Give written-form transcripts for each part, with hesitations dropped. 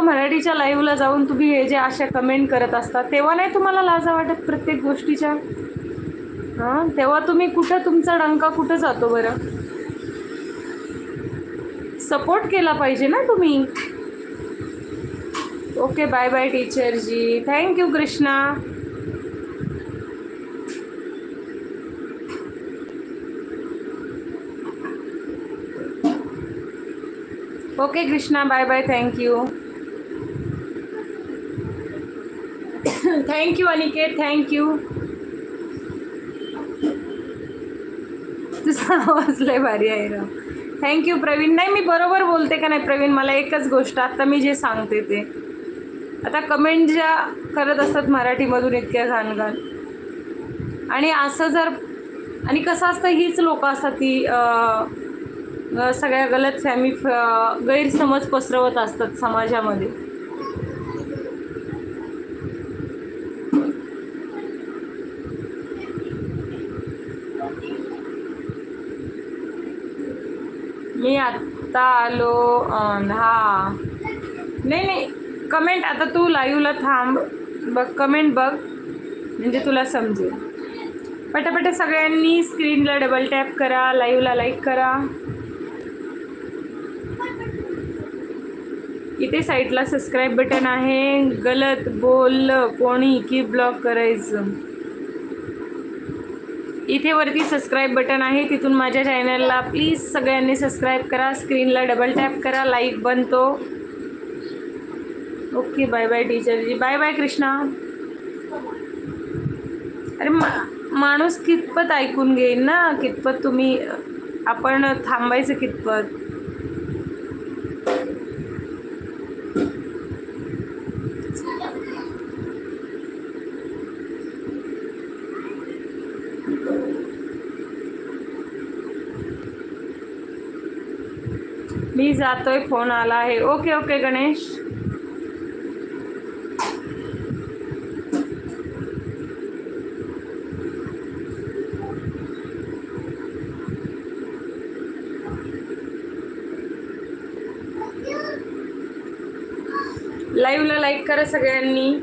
मराठीच्या लाईव्हला जाऊन तुम्ही हे जे अशा कमेंट करत असता तेव्हा नाही तुम्हाला लाजा वाटत प्रत्येक गोष्टीच्या? हां, तेव्हा तुम्ही कुठं तुमचा डंका कुठं जातो बरं? सपोर्ट केला पाहिजे ना तुम्ही. ओके, बाय बाय टीचरजी. Thank you Krishna. Okay Krishna, bye bye. Thank you. Thank you Aniket, thank you. तुझा आवाज लय भारी आहे राव. थँक्यू प्रवीण. नाही, मी बरोबर बोलते का नाही प्रवीण? मला एकच गोष्ट आता मी जे सांगते ते, आता कमेंट ज्या करत असतात मराठीमधून इतक्या घाण घाण, आणि असं जर, आणि कसं असतं, हीच लोकं असतात ती सगळ्या गलत फॅमी गैरसमज पसरवत असतात समाजामध्ये. मी आत्ता आलो. हा, नाही, कमेंट आता तू लाईव्हला थांब, बघ कमेंट बघ म्हणजे तुला समजेल. पटापट सगळ्यांनी स्क्रीनला डबल टॅप करा, लाईव्हला लाईक करा. इथे साईडला सबस्क्राईब बटन आहे. गलत बोललं कोणी की ब्लॉक करायचं. इथे वरती सबस्क्राईब बटन आहे, तिथून माझ्या चॅनलला प्लीज सगळ्यांनी सबस्क्राईब करा. स्क्रीनला डबल टॅप करा, लाईक बनतो. ओके, बाय बाय टीचरजी. Bye bye Krishna. अरे माणूस कितपत ऐकून घेईल ना, कितपत तुम्ही, आपण थांबायचं कितपत. मी जातोय, फोन आला आहे. Okay okay Ganesh. लाईव्हला लाईक करा सगळ्यांनी.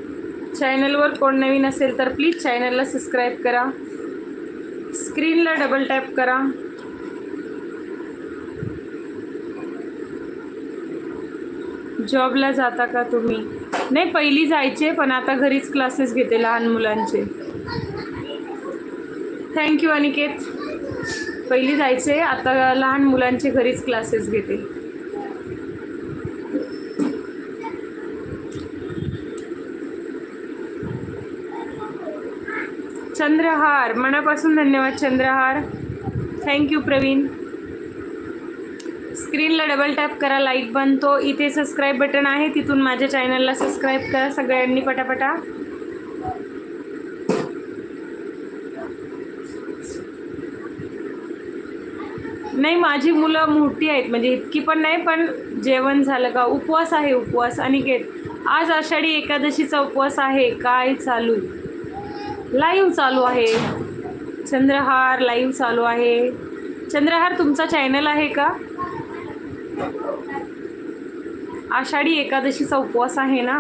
चॅनलवर कोण नवीन असेल तर प्लीज चॅनलला सबस्क्राईब करा. स्क्रीनला डबल टॅप करा. जॉबला जाता का तुम्ही? नाही, पहिली जायचे पण आता घरीच क्लासेस घेते लहान मुलांचे. थँक्यू अनिकेत. पहिली जायचे, आता लहान मुलांचे घरीच क्लासेस घेते. चंद्रहार, मनापासून धन्यवाद Chandrahar. Thank you Pravin. स्क्रीनला double tap करा, लाईक बनतो. इथे सबस्क्राईब बटन आहे, तिथून माझ्या चॅनलला सबस्क्राईब करा सगळ्यांनी पटापटा. नाही, माझी मुलं मोठी आहेत, म्हणजे इतकी पण नाही, पण जेवण झालं का? उपवास आहे, उपवास. अनिकेत, आज आषाढी एकादशीचा उपवास आहे. काय चालू? लाईव्ह चालू आहे. चंद्रहार, लाईव्ह चालू आहे. चंद्रहार, तुमचा चॅनल आहे का? आषाढी एकादशीचा उपवास आहे ना?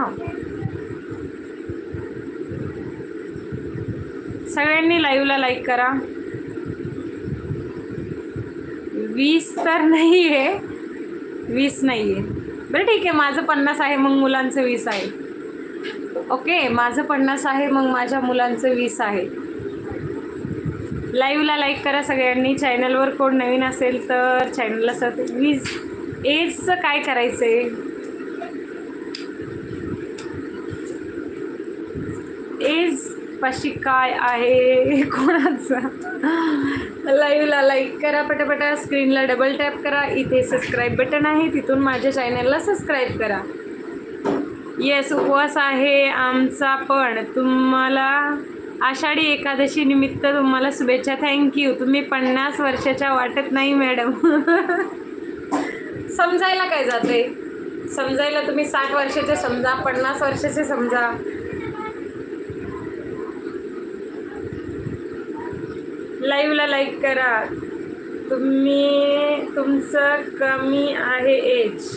सगळ्यांनी लाईव्हला लाईक करा. 20 तर नाही आहे, 20 नाही आहे. बरं ठीक आहे, माझं 50 आहे, मग मुलांचं 20 आहे. ओके, माझं 50 आहे, मग माझ्या मुलांचं 20 आहे. लाईव्हला लाईक करा सगळ्यांनी. चॅनलवर कोण नवीन असेल तर चॅनलला 20 एजचं काय करायचं आहे? एज पाशी काय आहे कोणाचं? लाईव्हला लाईक करा पटापटा. स्क्रीनला डबल टॅप करा. इथे सबस्क्राईब बटन आहे, तिथून माझ्या चॅनलला सबस्क्राईब करा. येस, उपवास आहे आमचा पण. तुम्हाला आषाढी एकादशी निमित्त तुम्हाला शुभेच्छा. थँक्यू. तुम्ही 50 वर्षाच्या वाटत नाही मॅडम. समजायला काय जाते? समजायला तुम्ही 60 वर्षाचे समजा, 50 वर्षाचे समजा. लाईव्हला लाईक करा. तुमचं कमी आहे एज.